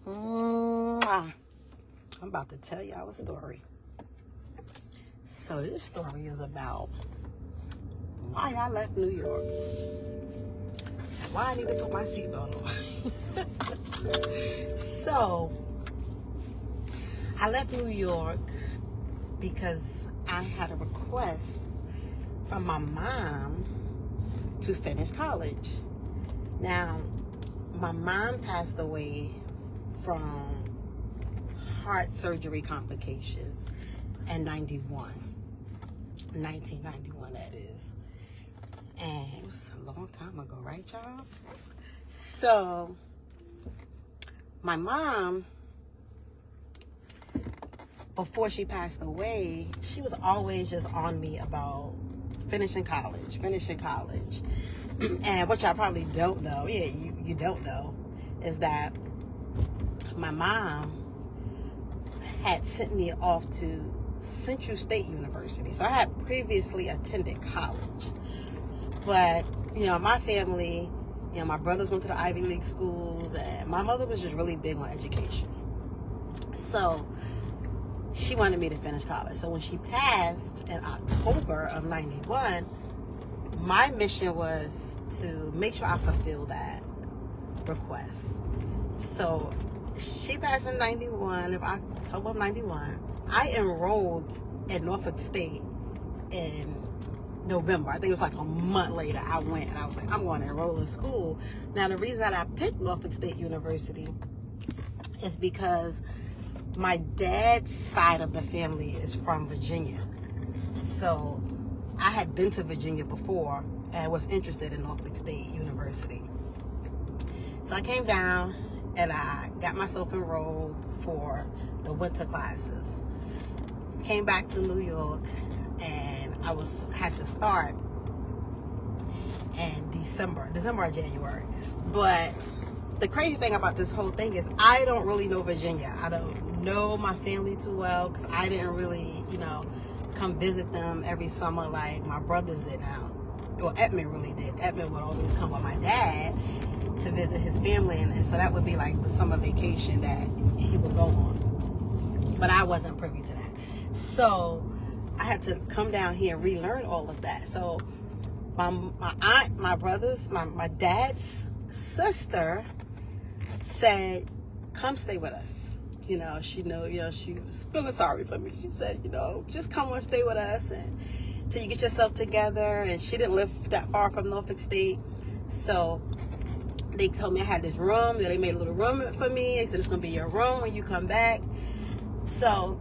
I'm about to tell y'all a story. So this story is about why I left New York. Why I need to put my seatbelt on. So I left New York because I had a request from my mom to finish college. Now, my mom passed away from heart surgery complications in 1991 that is. And it was a long time ago, right, y'all? So, my mom, before she passed away, she was always just on me about finishing college. And what y'all probably don't know, you don't know, is that my mom had sent me off to Central State University. So I had previously attended college. But, my family, my brothers went to the Ivy League schools, and my mother was just really big on education. So she wanted me to finish college. So when she passed in October of 91, my mission was to make sure I fulfill that request. So she passed in 91, in October of 91. I enrolled at Norfolk State in November. I think it was like a month later I went and I was like, I'm going to enroll in school. Now the reason that I picked Norfolk State University is because my dad's side of the family is from Virginia. So I had been to Virginia before and was interested in Norfolk State University. So I came down and I got myself enrolled for the winter classes. Came back to New York and I had to start in December or January. But the crazy thing about this whole thing is I don't really know Virginia. I don't know my family too well because I didn't really, come visit them every summer like my brothers did now. Well, Edmund really did. Edmund would always come with my dad to visit his family, and so that would be like the summer vacation that he would go on. But I wasn't privy to that. So I had to come down here and relearn all of that. So my aunt, my brothers, my dad's sister said, come stay with us. She was feeling sorry for me. She said, just come and stay with us and till you get yourself together. And she didn't live that far from Norfolk State. So they told me I had this room. They made a little room for me. They said, it's going to be your room when you come back. So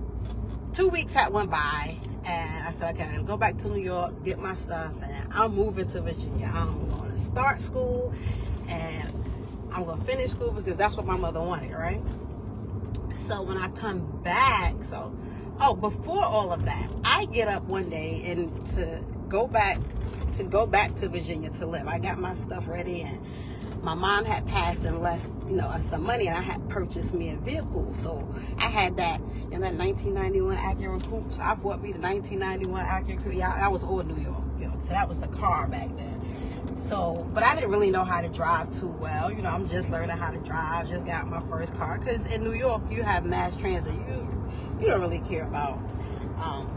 2 weeks had went by. And I said, okay, I'll go back to New York, get my stuff. And I'm moving to Virginia. I'm going to start school. And I'm going to finish school because that's what my mother wanted, right? So when I come back, before all of that, I get up one day and to go back to Virginia to live. I got my stuff ready and my mom had passed and left, us some money, and I had purchased me a vehicle. So I had that, that 1991 Acura Coupe. So I bought me the 1991 Acura Coupe. I was old New York, so that was the car back then. So, but I didn't really know how to drive too well. I'm just learning how to drive. Just got my first car. Because in New York, you have mass transit. You don't really care about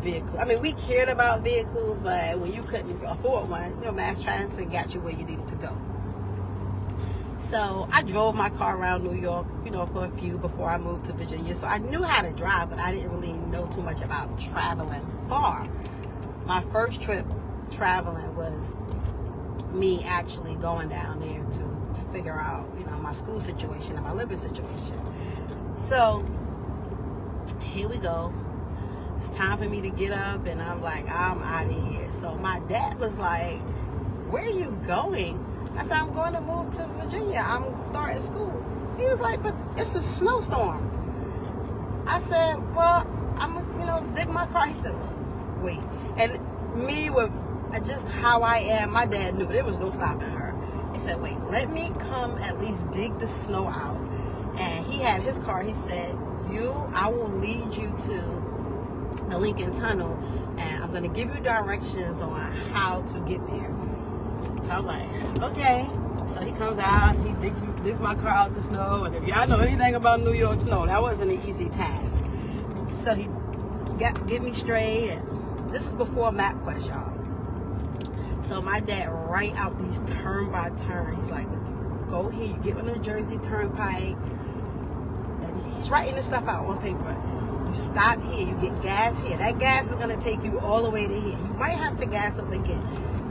vehicles. I mean, we cared about vehicles, but when you couldn't afford one, mass transit got you where you needed to go. So I drove my car around New York, for a few before I moved to Virginia. So I knew how to drive, but I didn't really know too much about traveling far. My first trip traveling was me actually going down there to figure out, my school situation and my living situation. So here we go. It's time for me to get up and I'm like, I'm out of here. So my dad was like, where are you going? I said, I'm going to move to Virginia. I'm starting school. He was like, but it's a snowstorm. I said, well, I'm gonna, dig my car. He said, look, wait. And me with just how I am, my dad knew there was no stopping her. He said, wait, let me come at least dig the snow out. And he had his car. He said, I will lead you to the Lincoln Tunnel, and I'm going to give you directions on how to get there. So I'm like, okay. So he comes out, he digs my car out the snow, and if y'all know anything about New York snow, that wasn't an easy task. So he get me straight, and this is before MapQuest, y'all. So my dad write out these turn by turn. He's like, go here, you get on the Jersey Turnpike, and he's writing this stuff out on paper. You stop here, you get gas here. That gas is gonna take you all the way to here. You might have to gas up again.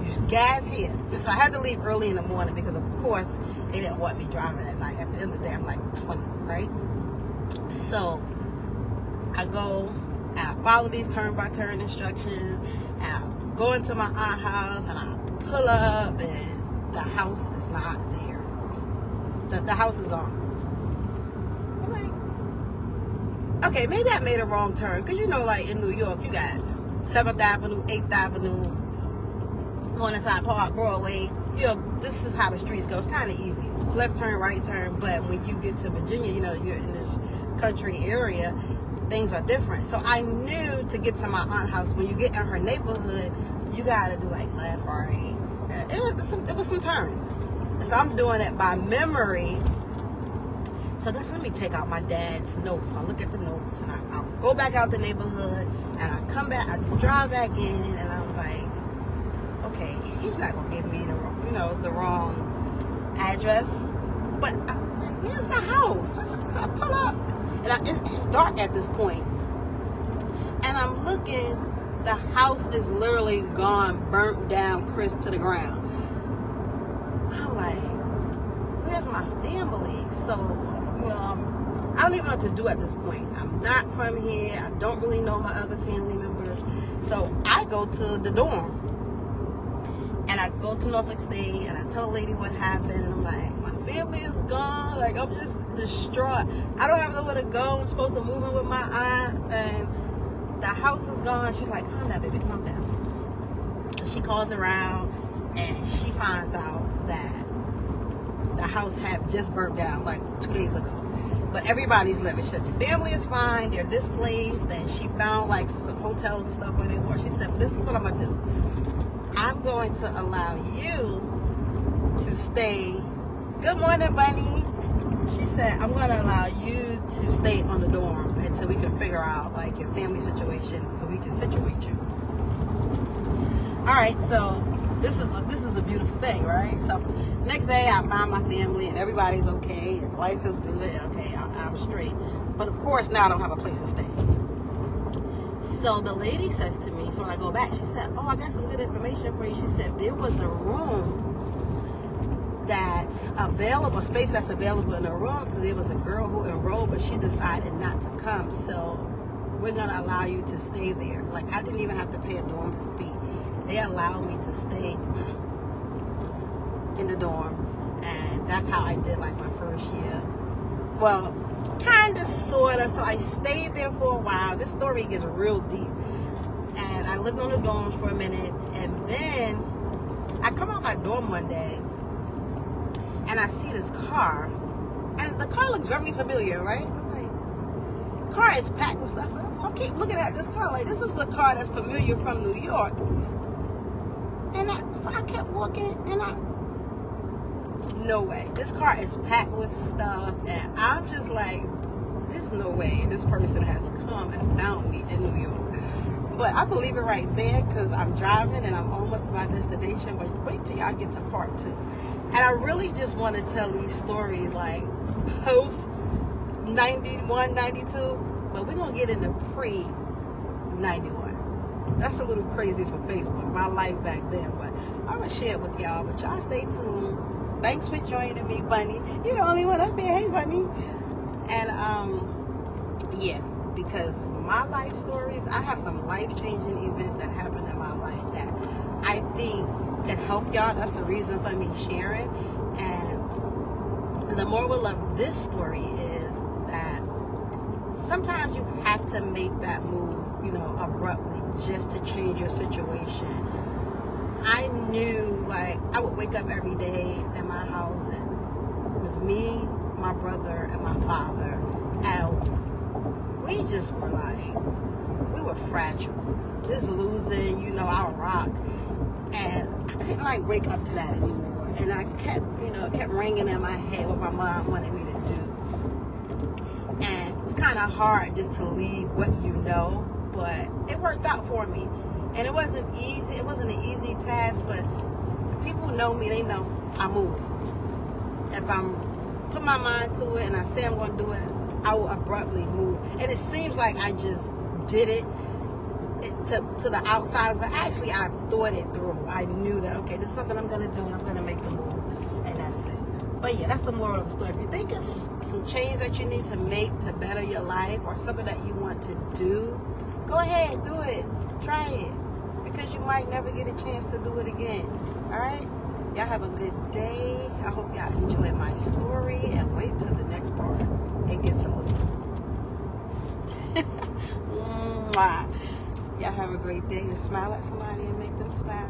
You gas here. So I had to leave early in the morning because, of course, they didn't want me driving at night. At the end of the day, I'm like 20, right? So I go and I follow these turn-by-turn instructions, and I go into my aunt's house, and I pull up, and the house is not there. The house is gone. I'm like, okay, maybe I made a wrong turn, because you know, like in New York, you got 7th Avenue, 8th Avenue, on the side, Park, Broadway. You know, this is how the streets go. It's kind of easy. Left turn, right turn. But when you get to Virginia, you know, you're in this country area, things are different. So I knew to get to my aunt's house, when you get in her neighborhood, you got to do like left, right. It was some turns. So I'm doing it by memory. So let me take out my dad's notes. So I look at the notes, and I'll go back out the neighborhood, and I come back, I drive back in, and I'm like, okay, he's not gonna give me the wrong address, but here's the house. So I pull up, and it's dark at this point, and I'm looking. The house is literally gone, burnt down, crisp to the ground. I'm like, where's my family? So, I don't even know what to do at this point. I'm not from here. I don't really know my other family members. So I go to the dorm. And I go to Norfolk State, and I tell a lady what happened. And I'm like, my family is gone. Like, I'm just distraught. I don't have nowhere to go. I'm supposed to move in with my aunt, and the house is gone. She's like, calm down, baby, calm down. And she calls around, and she finds out that the house had just burnt down like 2 days ago. But everybody's living. She said, the family is fine. They're displaced. And she found like some hotels and stuff where they were. She said, well, this is what I'm going to do. I'm going to allow you to stay. Good morning, Bunny. She said, I'm going to allow you to stay on the dorm until we can figure out like your family situation, so we can situate you. All right, so this is a beautiful thing, right? So next day I find my family, and everybody's okay, and life is good, and okay, I'm straight. But of course now I don't have a place to stay. So the lady says to me, so when I go back, she said, oh, I got some good information for you. She said, there was a room that's available, space that's available in the room, because there was a girl who enrolled, but she decided not to come. So we're going to allow you to stay there. Like, I didn't even have to pay a dorm fee. They allowed me to stay in the dorm. And that's how I did, like, my first year. Well, kind of, sort of. So I stayed there for a while. This story gets real deep. And I lived on the dorms for a minute. And then I come out my dorm one day, and I see this car. And the car looks very familiar, right? I'm like, car is packed with stuff. I keep looking at this car like, this is a car that's familiar from New York. And so I kept walking, and no way. This car is packed with stuff, and I'm just like, there's no way this person has come and found me in New York. But I believe it right there, because I'm driving and I'm almost to my destination. But wait till y'all get to part 2. And I really just want to tell these stories like post 91, 92, but we're going to get into pre 91. That's a little crazy for Facebook, my life back then, but I'm going to share it with y'all. But y'all stay tuned. Thanks for joining me, Bunny. You're the only one up there. Hey, Bunny. And, yeah, because my life stories, I have some life-changing events that happened in my life that I think can help y'all. That's the reason for me sharing. And the moral of this story is that sometimes you have to make that move, abruptly, just to change your situation. I knew, like, I would wake up every day in my house, and it was me, my brother, and my father, and we just were like, we were fragile, just losing, our rock. And I couldn't, like, wake up to that anymore. And I kept, kept ringing in my head what my mom wanted me to do. And it's kind of hard just to leave what you know, but it worked out for me. And it wasn't easy. It wasn't an easy task, but people know me. They know I move. If I'm put my mind to it and I say I'm going to do it, I will abruptly move. And it seems like I just did it to the outsiders, but actually I've thought it through. I knew that, okay, this is something I'm going to do, and I'm going to make the move, and that's it. But yeah, that's the moral of the story. If you think it's some change that you need to make to better your life, or something that you want to do, go ahead, do it. Try it. Because you might never get a chance to do it again. Alright? Y'all have a good day. I hope y'all enjoy my story, and wait till the next part. It gets a little. Y'all have a great day, and smile at somebody and make them smile.